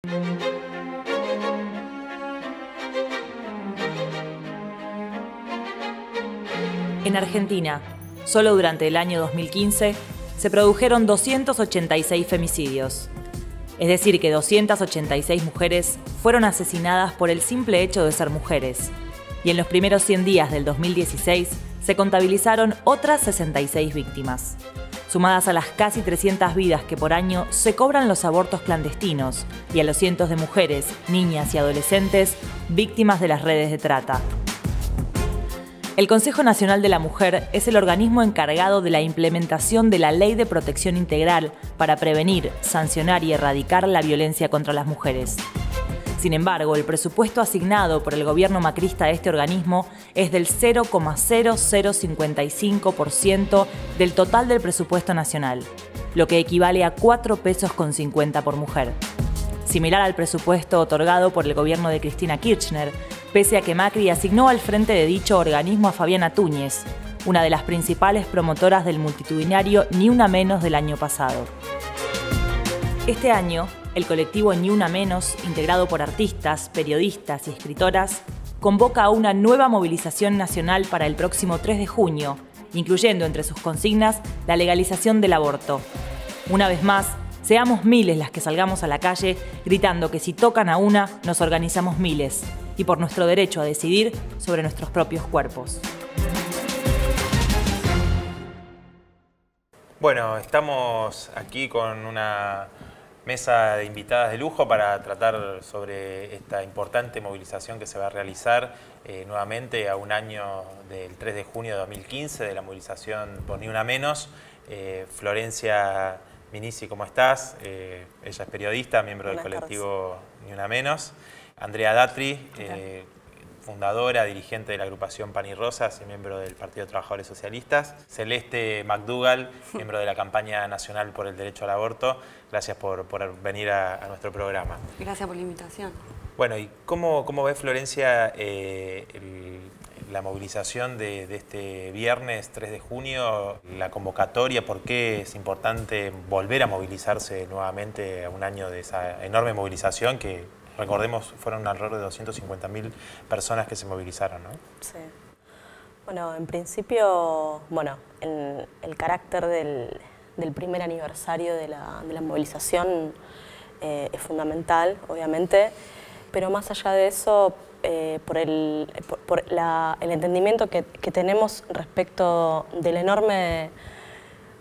En Argentina, solo durante el año 2015, se produjeron 286 femicidios. Es decir, que 286 mujeres fueron asesinadas por el simple hecho de ser mujeres. Y en los primeros 100 días del 2016 se contabilizaron otras 66 víctimas. Sumadas a las casi 300 vidas que por año se cobran los abortos clandestinos y a los cientos de mujeres, niñas y adolescentes víctimas de las redes de trata. El Consejo Nacional de la Mujer es el organismo encargado de la implementación de la Ley de Protección Integral para prevenir, sancionar y erradicar la violencia contra las mujeres. Sin embargo, el presupuesto asignado por el gobierno macrista a este organismo es del 0,0055% del total del presupuesto nacional, lo que equivale a 4,50 pesos por mujer. Similar al presupuesto otorgado por el gobierno de Cristina Kirchner, pese a que Macri asignó al frente de dicho organismo a Fabiana Túñez, una de las principales promotoras del multitudinario Ni Una Menos del año pasado. Este año, el colectivo Ni Una Menos, integrado por artistas, periodistas y escritoras, convoca a una nueva movilización nacional para el próximo 3 de junio, incluyendo entre sus consignas la legalización del aborto. Una vez más, seamos miles las que salgamos a la calle gritando que si tocan a una, nos organizamos miles, y por nuestro derecho a decidir sobre nuestros propios cuerpos. Bueno, estamos aquí con una mesa de invitadas de lujo para tratar sobre esta importante movilización que se va a realizar nuevamente a un año del 3 de junio de 2015 de la movilización por Ni Una Menos. Florencia Minisi, ¿cómo estás? Ella es periodista, miembro del colectivo Ni Una Menos. Andrea Datri, fundadora, dirigente de la agrupación Pan y Rosas y miembro del Partido de Trabajadores Socialistas. Celeste McDougall, miembro de la campaña nacional por el derecho al aborto. Gracias por venir a nuestro programa. Gracias por la invitación. Bueno, ¿y cómo ve, Florencia, la movilización de este viernes 3 de junio, la convocatoria? ¿Por qué es importante volver a movilizarse nuevamente a un año de esa enorme movilización que, recordemos, fueron alrededor de 250.000 personas que se movilizaron, ¿no? Sí. Bueno, en principio, el carácter del primer aniversario de la movilización es fundamental, obviamente, pero más allá de eso, por el entendimiento que tenemos respecto del enorme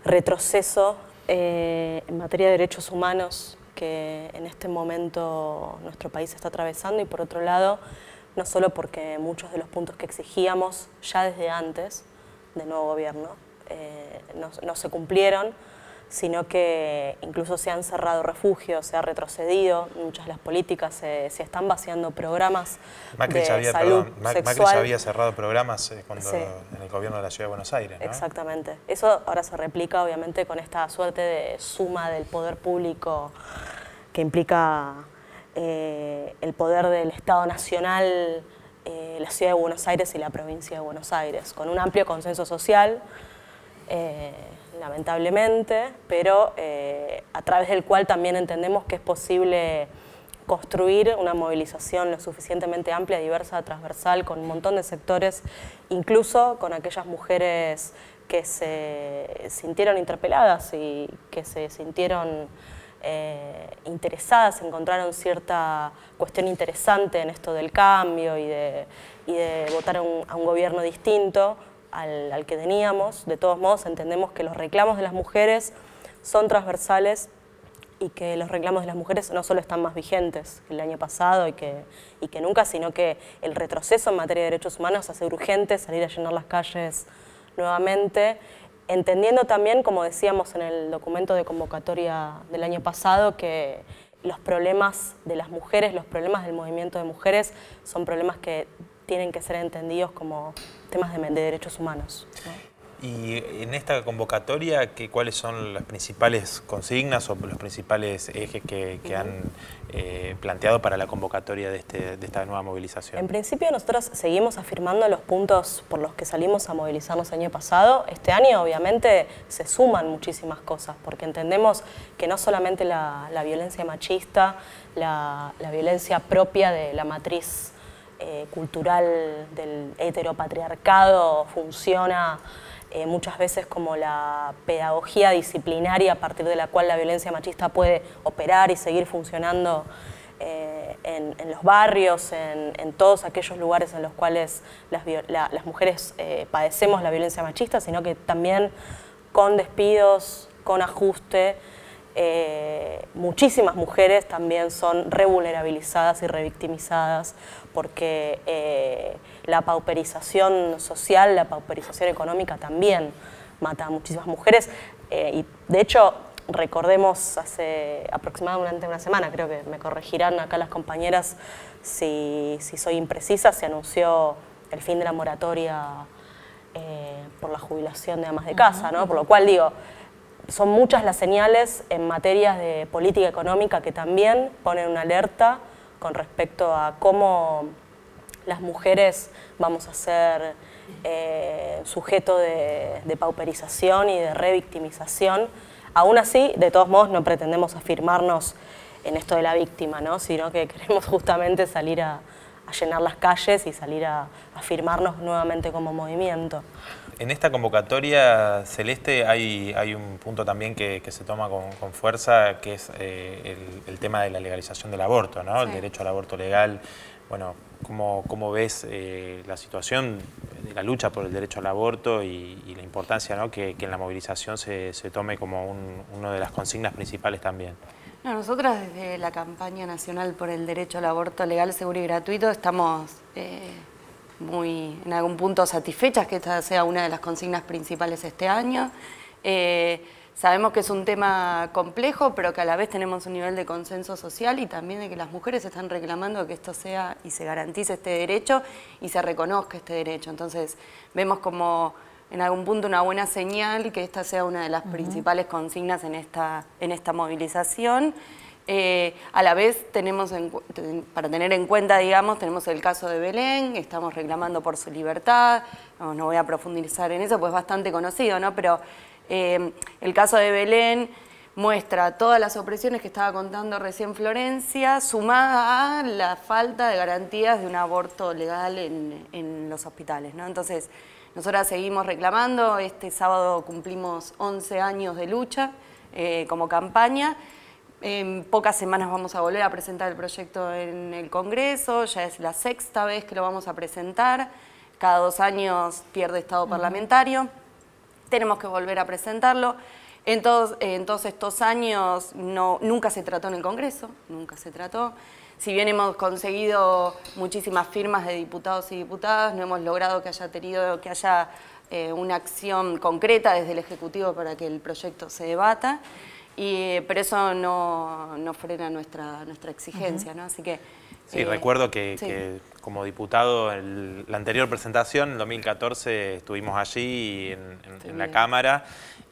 retroceso en materia de derechos humanos que en este momento nuestro país está atravesando, y por otro lado, no solo porque muchos de los puntos que exigíamos ya desde antes del nuevo gobierno no se cumplieron, sino que incluso se han cerrado refugios, se ha retrocedido, muchas de las políticas se están vaciando programas Macri de salud sexual. Macri ya había cerrado programas en el gobierno de la Ciudad de Buenos Aires, ¿no? Exactamente. Eso ahora se replica, obviamente, con esta suerte de suma del poder público que implica el poder del Estado Nacional, la Ciudad de Buenos Aires y la provincia de Buenos Aires, con un amplio consenso social, lamentablemente, pero a través del cual también entendemos que es posible construir una movilización lo suficientemente amplia, diversa, transversal, con un montón de sectores, incluso con aquellas mujeres que se sintieron interpeladas y que se sintieron interesadas, encontraron cierta cuestión interesante en esto del cambio y de votar a un gobierno distinto al que teníamos. De todos modos, entendemos que los reclamos de las mujeres son transversales y que los reclamos de las mujeres no solo están más vigentes que el año pasado y que nunca, sino que el retroceso en materia de derechos humanos hace urgente salir a llenar las calles nuevamente, entendiendo también, como decíamos en el documento de convocatoria del año pasado, que los problemas de las mujeres, los problemas del movimiento de mujeres, son problemas que tienen que ser entendidos como temas de derechos humanos, ¿no? Y en esta convocatoria, ¿cuáles son las principales consignas o los principales ejes que han planteado para la convocatoria de esta nueva movilización? En principio nosotros seguimos afirmando los puntos por los que salimos a movilizarnos el año pasado. Este año obviamente se suman muchísimas cosas porque entendemos que no solamente la violencia machista, la violencia propia de la matriz cultural del heteropatriarcado funciona muchas veces como la pedagogía disciplinaria a partir de la cual la violencia machista puede operar y seguir funcionando en los barrios, en todos aquellos lugares en los cuales las mujeres padecemos la violencia machista, sino que también con despidos, con ajuste, muchísimas mujeres también son revulnerabilizadas y revictimizadas porque la pauperización social, la pauperización económica también mata a muchísimas mujeres y de hecho recordemos hace aproximadamente una semana, creo que me corregirán acá las compañeras si soy imprecisa, se anunció el fin de la moratoria por la jubilación de amas de casa, ¿no? Por lo cual digo, son muchas las señales en materias de política económica que también ponen una alerta con respecto a cómo las mujeres vamos a ser sujeto de pauperización y de revictimización. Aún así, de todos modos, no pretendemos afirmarnos en esto de la víctima, ¿no? Sino que queremos justamente salir a llenar las calles y salir a afirmarnos nuevamente como movimiento. En esta convocatoria, Celeste, hay un punto también que se toma con fuerza, que es el tema de la legalización del aborto, ¿no? Sí. El derecho al aborto legal. Bueno, ¿cómo ves la situación de la lucha por el derecho al aborto y la importancia, ¿no? que en la movilización se tome como una de las consignas principales también? No, nosotras desde la campaña nacional por el derecho al aborto legal, seguro y gratuito estamos muy en algún punto satisfechas que esta sea una de las consignas principales este año. Sabemos que es un tema complejo, pero que a la vez tenemos un nivel de consenso social y también de que las mujeres están reclamando que esto sea y se garantice este derecho y se reconozca este derecho. Entonces vemos como en algún punto una buena señal que esta sea una de las principales consignas en esta movilización. A la vez tenemos, para tener en cuenta, digamos, tenemos el caso de Belén, estamos reclamando por su libertad, no voy a profundizar en eso, pues es bastante conocido, ¿no? Pero el caso de Belén muestra todas las opresiones que estaba contando recién Florencia, sumada a la falta de garantías de un aborto legal en los hospitales, ¿no? Entonces, nosotras seguimos reclamando, este sábado cumplimos 11 años de lucha como campaña. En pocas semanas vamos a volver a presentar el proyecto en el Congreso, ya es la 6ª vez que lo vamos a presentar, cada 2 años pierde estado parlamentario, tenemos que volver a presentarlo. En todos estos años nunca se trató en el Congreso, nunca se trató. Si bien hemos conseguido muchísimas firmas de diputados y diputadas, no hemos logrado que haya una acción concreta desde el Ejecutivo para que el proyecto se debata. Pero eso no frena nuestra exigencia, ¿no? Así que... Sí, recuerdo que como diputado, la anterior presentación, en 2014, estuvimos allí en la Cámara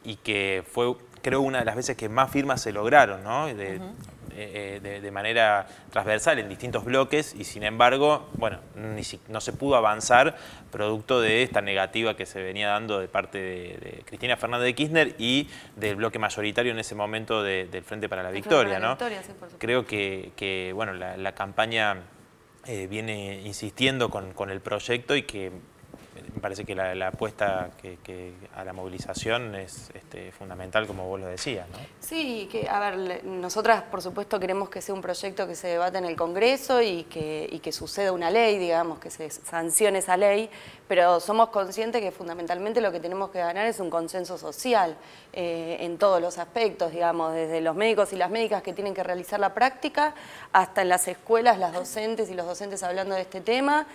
y que fue, creo, una de las veces que más firmas se lograron, ¿no? De manera transversal en distintos bloques y sin embargo, bueno, no se pudo avanzar producto de esta negativa que se venía dando de parte de Cristina Fernández de Kirchner y del bloque mayoritario en ese momento del Frente para la Victoria, ¿no? Sí, creo que bueno, la campaña viene insistiendo con el proyecto y que me parece que la apuesta a la movilización es fundamental, como vos lo decías, ¿no? Sí, que a ver, nosotras por supuesto queremos que sea un proyecto que se debata en el Congreso y que suceda una ley, digamos, que se sancione esa ley, pero somos conscientes que fundamentalmente lo que tenemos que ganar es un consenso social en todos los aspectos, digamos, desde los médicos y las médicas que tienen que realizar la práctica, hasta en las escuelas, las docentes y los docentes hablando de este tema,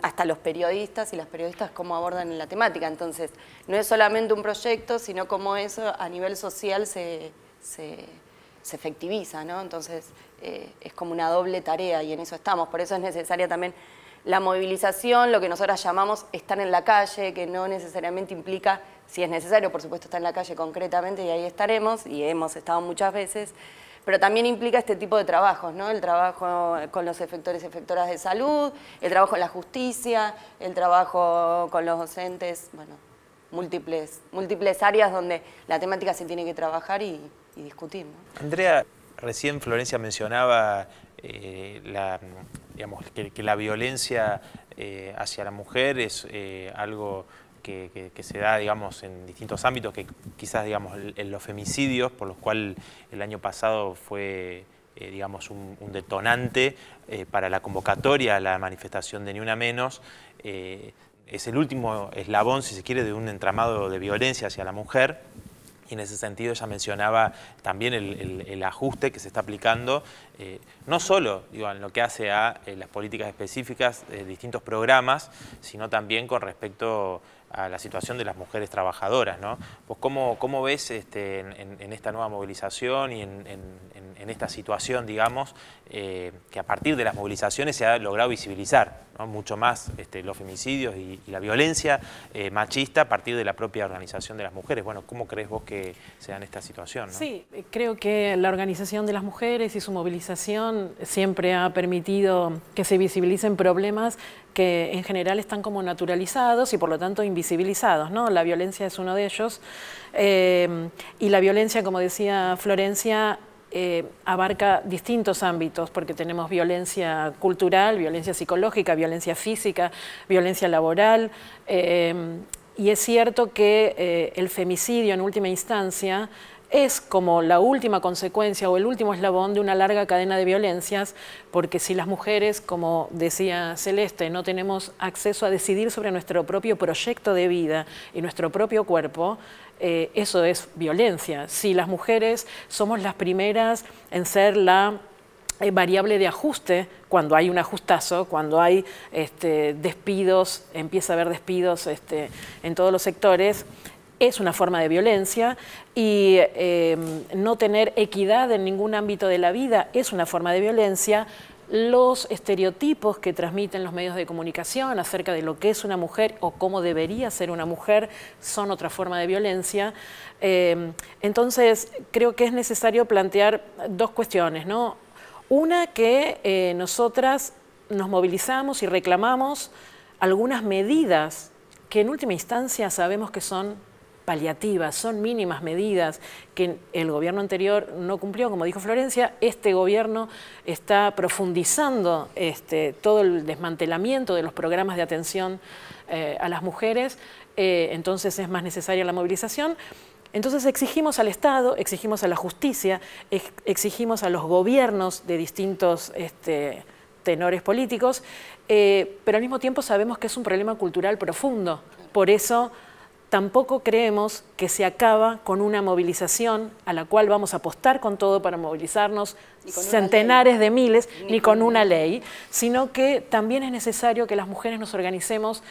hasta los periodistas y las periodistas cómo abordan la temática. Entonces, no es solamente un proyecto, sino cómo eso a nivel social se efectiviza, ¿no? Entonces, es como una doble tarea y en eso estamos. Por eso es necesaria también la movilización, lo que nosotras llamamos estar en la calle, que no necesariamente implica, si es necesario, por supuesto, estar en la calle concretamente, y ahí estaremos, y hemos estado muchas veces, pero también implica este tipo de trabajos, ¿no? El trabajo con los efectores y efectoras de salud, el trabajo en la justicia, el trabajo con los docentes, bueno, múltiples áreas donde la temática se tiene que trabajar y discutir, ¿no? Andrea, recién Florencia mencionaba digamos, que la violencia hacia la mujer es algo que se da, digamos, en distintos ámbitos, que quizás, digamos, en los femicidios, por los cuales el año pasado fue, digamos, un detonante para la convocatoria a la manifestación de Ni Una Menos, es el último eslabón, si se quiere, de un entramado de violencia hacia la mujer. Y en ese sentido ella mencionaba también el ajuste que se está aplicando, no solo digo, en lo que hace a las políticas específicas de distintos programas, sino también con respecto a la situación de las mujeres trabajadoras, ¿no? Pues ¿cómo ves en esta nueva movilización y en esta situación, digamos, que a partir de las movilizaciones se ha logrado visibilizar, ¿no? Mucho más los femicidios y la violencia machista a partir de la propia organización de las mujeres? Bueno, ¿cómo crees vos que se da en esta situación, ¿no? Sí, creo que la organización de las mujeres y su movilización siempre ha permitido que se visibilicen problemas que en general están como naturalizados y por lo tanto invisibilizados, ¿no? La violencia es uno de ellos y la violencia, como decía Florencia, abarca distintos ámbitos, porque tenemos violencia cultural, violencia psicológica, violencia física, violencia laboral, y es cierto que el femicidio en última instancia es como la última consecuencia o el último eslabón de una larga cadena de violencias, porque si las mujeres, como decía Celeste, no tenemos acceso a decidir sobre nuestro propio proyecto de vida y nuestro propio cuerpo, eso es violencia. Si las mujeres somos las primeras en ser la variable de ajuste, cuando hay un ajustazo, cuando hay despidos, empieza a haber despidos en todos los sectores, es una forma de violencia, y no tener equidad en ningún ámbito de la vida es una forma de violencia. Los estereotipos que transmiten los medios de comunicación acerca de lo que es una mujer o cómo debería ser una mujer son otra forma de violencia. Entonces, creo que es necesario plantear dos cuestiones, ¿no? Una, que nosotras nos movilizamos y reclamamos algunas medidas que en última instancia sabemos que son paliativas, son mínimas medidas que el gobierno anterior no cumplió, como dijo Florencia. Este gobierno está profundizando todo el desmantelamiento de los programas de atención a las mujeres, entonces es más necesaria la movilización. Entonces exigimos al Estado, exigimos a la justicia, exigimos a los gobiernos de distintos tenores políticos, pero al mismo tiempo sabemos que es un problema cultural profundo. Por eso tampoco creemos que se acaba con una movilización a la cual vamos a apostar con todo para movilizarnos centenares de miles, ni con una ley, sino que también es necesario que las mujeres nos organicemos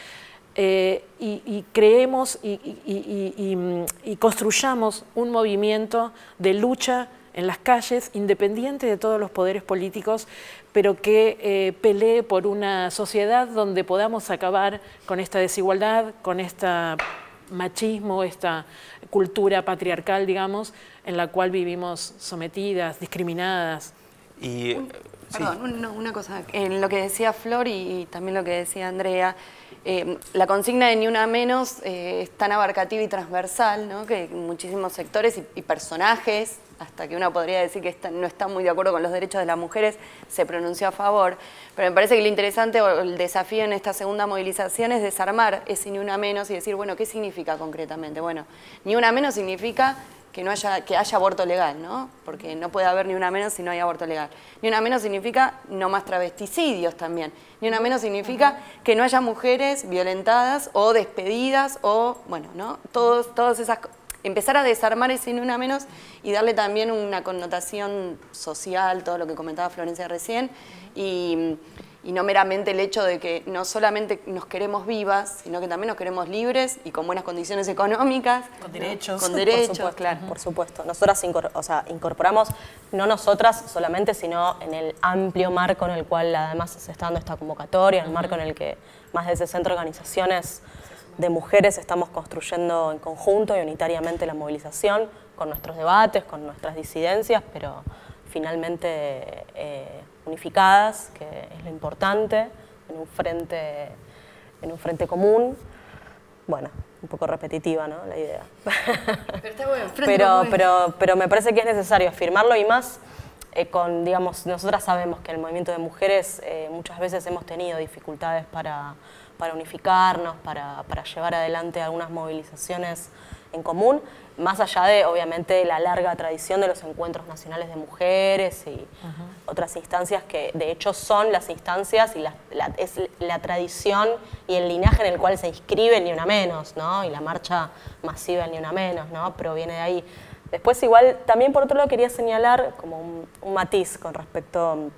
y creemos y construyamos un movimiento de lucha en las calles, independiente de todos los poderes políticos, pero que pelee por una sociedad donde podamos acabar con esta desigualdad, con este machismo, esta cultura patriarcal, digamos, en la cual vivimos sometidas, discriminadas. Y, Perdón, una cosa, en lo que decía Flor y también lo que decía Andrea, la consigna de Ni Una Menos es tan abarcativa y transversal, ¿no? Que muchísimos sectores y personajes, hasta que uno podría decir que no está muy de acuerdo con los derechos de las mujeres, se pronunció a favor. Pero me parece que lo interesante o el desafío en esta segunda movilización es desarmar ese Ni Una Menos y decir, bueno, ¿qué significa concretamente? Bueno, Ni Una Menos significa que haya aborto legal, ¿no? Porque no puede haber ni una menos si no hay aborto legal. Ni una menos significa no más travesticidios también. Ni una menos significa que no haya mujeres violentadas o despedidas o, bueno, ¿no? Todas esas cosas. Empezar a desarmar ese Ni Una Menos y darle también una connotación social, todo lo que comentaba Florencia recién, y y no meramente el hecho de que no solamente nos queremos vivas, sino que también nos queremos libres y con buenas condiciones económicas. Con derechos. Con derechos, por supuesto, claro. Por supuesto. Nosotras incorporamos, no nosotras solamente, sino en el amplio marco en el cual además se está dando esta convocatoria, el marco en el que más de 60 organizaciones de mujeres estamos construyendo en conjunto y unitariamente la movilización, con nuestros debates, con nuestras disidencias, pero finalmente unificadas, que es lo importante, en un frente común. Bueno, un poco repetitiva, ¿no?, la idea. Pero está bueno, pero me parece que es necesario afirmarlo, y más digamos, nosotras sabemos que en el movimiento de mujeres muchas veces hemos tenido dificultades para unificarnos, para llevar adelante algunas movilizaciones en común, más allá de, obviamente, la larga tradición de los encuentros nacionales de mujeres y otras instancias que, de hecho, son las instancias y es la tradición y el linaje en el cual se inscribe el Ni Una Menos, ¿no? Y la marcha masiva del Ni Una Menos, ¿no? Proviene de ahí. Después, igual, también por otro lado quería señalar como un matiz con respecto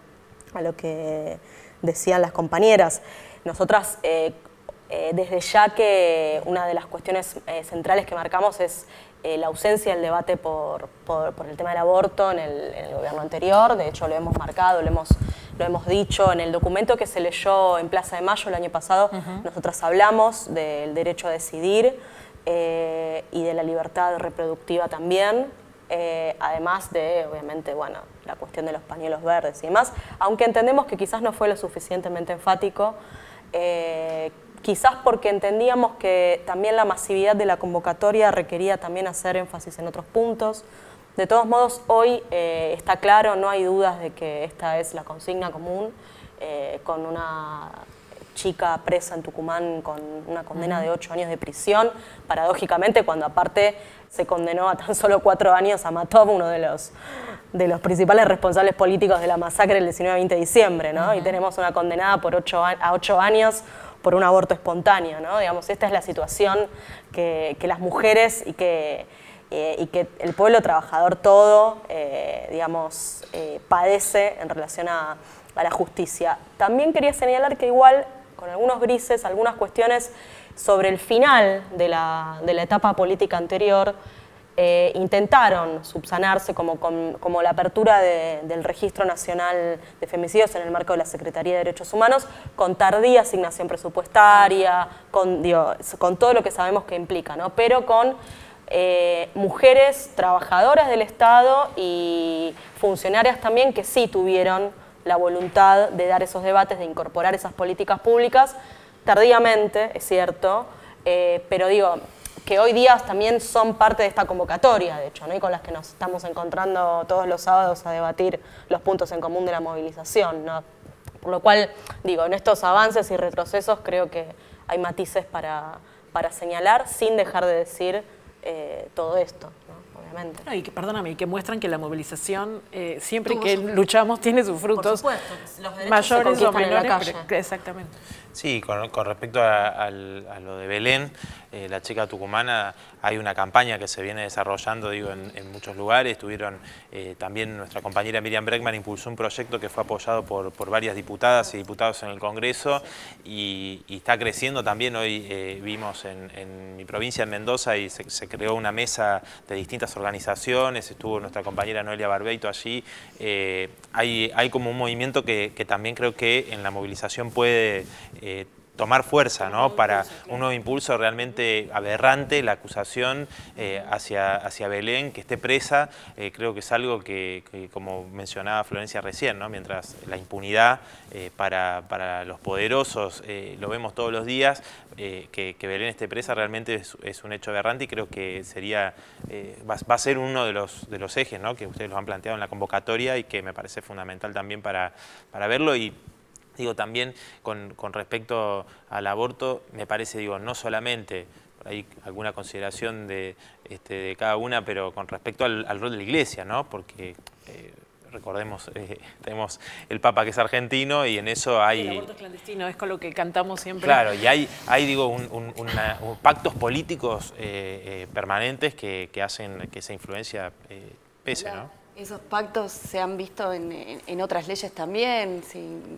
a lo que decían las compañeras. Nosotras, desde ya que una de las cuestiones centrales que marcamos es la ausencia del debate por el tema del aborto en el gobierno anterior. De hecho, lo hemos marcado, lo hemos dicho en el documento que se leyó en Plaza de Mayo el año pasado. Nosotras hablamos del derecho a decidir y de la libertad reproductiva también. Además de, obviamente, bueno, la cuestión de los pañuelos verdes y demás, aunque entendemos que quizás no fue lo suficientemente enfático, quizás porque entendíamos que también la masividad de la convocatoria requería también hacer énfasis en otros puntos. De todos modos, hoy está claro, no hay dudas de que esta es la consigna común, con una chica presa en Tucumán con una condena de 8 años de prisión, paradójicamente, cuando aparte se condenó a tan solo 4 años a Matov, uno de los principales responsables políticos de la masacre del 19-20 de diciembre, ¿no? Y tenemos una condenada por 8 años por un aborto espontáneo, ¿no? Digamos, esta es la situación que las mujeres y que el pueblo trabajador todo, digamos, padece en relación a la justicia. También quería señalar que igual, con algunos grises, algunas cuestiones sobre el final de la etapa política anterior, intentaron subsanarse como la apertura del Registro Nacional de Femicidios en el marco de la Secretaría de Derechos Humanos, con tardía asignación presupuestaria, con todo lo que sabemos que implica, ¿no? Pero con mujeres trabajadoras del Estado y funcionarias también que sí tuvieron la voluntad de dar esos debates, de incorporar esas políticas públicas, tardíamente, es cierto, pero digo, que hoy día también son parte de esta convocatoria, de hecho, ¿no? Y con las que nos estamos encontrando todos los sábados a debatir los puntos en común de la movilización, ¿no? Por lo cual, digo, en estos avances y retrocesos creo que hay matices para señalar, sin dejar de decir todo esto, ¿no? Obviamente. No, y que muestran que la movilización, siempre que luchamos, tiene sus frutos. Por supuesto, los derechos mayores se o conquistan en la menores. calle. Exactamente. Sí, con respecto a lo de Belén, la chica tucumana, hay una campaña que se viene desarrollando, digo, en muchos lugares. También nuestra compañera Miriam Bregman impulsó un proyecto que fue apoyado por varias diputadas y diputados en el Congreso y está creciendo también. Hoy vimos en mi provincia, en Mendoza, y se creó una mesa de distintas organizaciones, estuvo nuestra compañera Noelia Barbeito allí. Hay como un movimiento que también creo que en la movilización puede tomar fuerza, ¿no? Para un nuevo impulso. Realmente aberrante la acusación hacia Belén, que esté presa. Creo que es algo que, como mencionaba Florencia recién, ¿no? Mientras la impunidad para los poderosos lo vemos todos los días, que Belén esté presa realmente es un hecho aberrante, y creo que sería va a ser uno de los ejes, ¿no? Que ustedes lo han planteado en la convocatoria y que me parece fundamental también para verlo. Y digo, también con respecto al aborto, me parece, digo, no solamente, por ahí alguna consideración de cada una, pero con respecto al rol de la Iglesia, ¿no? Porque recordemos, tenemos el Papa que es argentino y en eso hay... El aborto es clandestino, es con lo que cantamos siempre. Claro, y hay digo, pactos políticos permanentes que hacen que esa influencia pese, ¿no? Esos pactos se han visto en otras leyes también,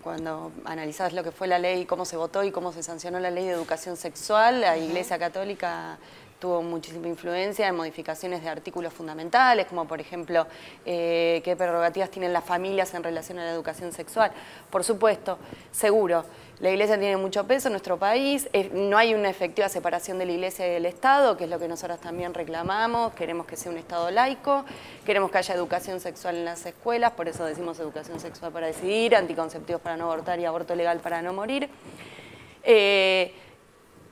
cuando analizás lo que fue la ley, cómo se votó y cómo se sancionó la ley de educación sexual, la Iglesia Católica tuvo muchísima influencia en modificaciones de artículos fundamentales, como por ejemplo, qué prerrogativas tienen las familias en relación a la educación sexual. Por supuesto, seguro, la Iglesia tiene mucho peso en nuestro país, no hay una efectiva separación de la Iglesia y del Estado, que es lo que nosotros también reclamamos, queremos que sea un Estado laico, queremos que haya educación sexual en las escuelas, por eso decimos educación sexual para decidir, anticonceptivos para no abortar y aborto legal para no morir.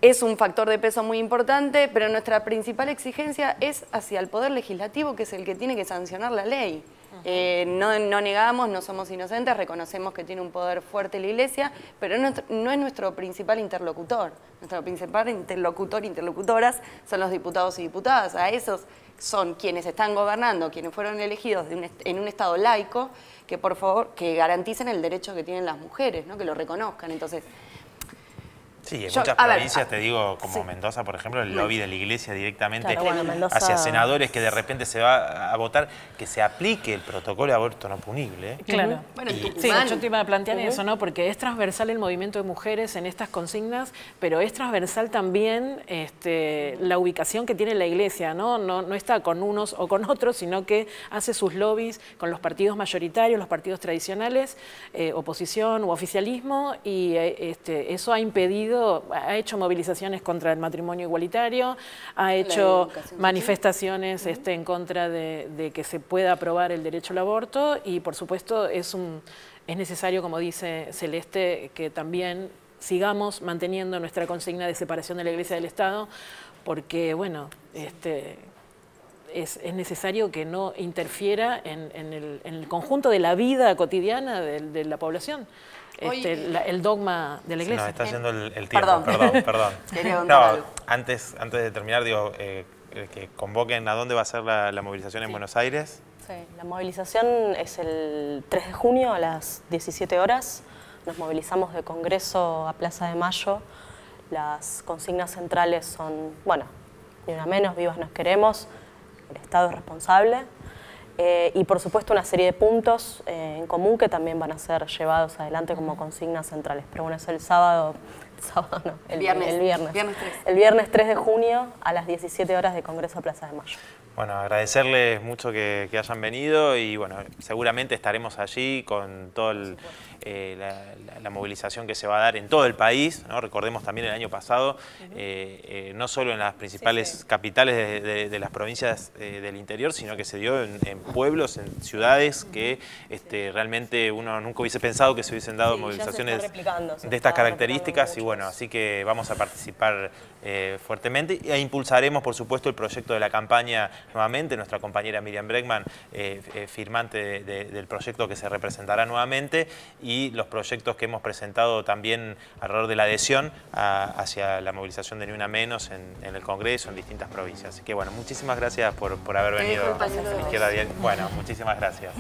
Es un factor de peso muy importante, pero nuestra principal exigencia es hacia el Poder Legislativo, que es el que tiene que sancionar la ley. No negamos, no somos inocentes, reconocemos que tiene un poder fuerte la Iglesia, pero no es nuestro principal interlocutor. Nuestro principal interlocutoras son los diputados y diputadas. A esos son quienes están gobernando, quienes fueron elegidos en un Estado laico, que por favor que garanticen el derecho que tienen las mujeres, ¿no? Que lo reconozcan. Entonces, sí, en muchas provincias, te digo, como Mendoza, por ejemplo, el lobby de la Iglesia directamente hacia senadores que de repente se va a votar, que se aplique el protocolo de aborto no punible. Claro. Bueno, sí, yo te iba a plantear eso, ¿no? Porque es transversal el movimiento de mujeres en estas consignas, pero es transversal también la ubicación que tiene la Iglesia, ¿no? No está con unos o con otros, sino que hace sus lobbies con los partidos mayoritarios, los partidos tradicionales, oposición u oficialismo, y eso ha impedido, ha hecho movilizaciones contra el matrimonio igualitario, ha hecho manifestaciones en contra de que se pueda aprobar el derecho al aborto, y por supuesto es necesario, como dice Celeste, que también sigamos manteniendo nuestra consigna de separación de la Iglesia del Estado, porque bueno, es necesario que no interfiera en el conjunto de la vida cotidiana de la población. El dogma de la Iglesia. Nos está yendo el tiempo, perdón. No, antes de terminar, digo, que convoquen a dónde va a ser la movilización en Buenos Aires. Sí, la movilización es el 3 de junio a las 17 horas. Nos movilizamos de Congreso a Plaza de Mayo. Las consignas centrales son, bueno, ni una menos, vivas nos queremos, el Estado es responsable. Y por supuesto una serie de puntos en común que también van a ser llevados adelante como consignas centrales. Pero bueno, es el viernes 3 de junio a las 17 horas de Congreso a Plaza de Mayo. Bueno, agradecerles mucho que hayan venido y bueno, seguramente estaremos allí con toda la movilización que se va a dar en todo el país, ¿no? Recordemos también el año pasado, no solo en las principales capitales de las provincias del interior, sino que se dio en pueblos, en ciudades que realmente uno nunca hubiese pensado que se hubiesen dado movilizaciones de estas características, y bueno, así que vamos a participar fuertemente e impulsaremos, por supuesto, el proyecto de la campaña nuevamente. Nuestra compañera Miriam Bregman, firmante del proyecto que se representará nuevamente, y los proyectos que hemos presentado también alrededor de la adhesión hacia la movilización de Ni Una Menos en el Congreso, en distintas provincias. Así que bueno, muchísimas gracias por haber venido. Bueno, muchísimas gracias.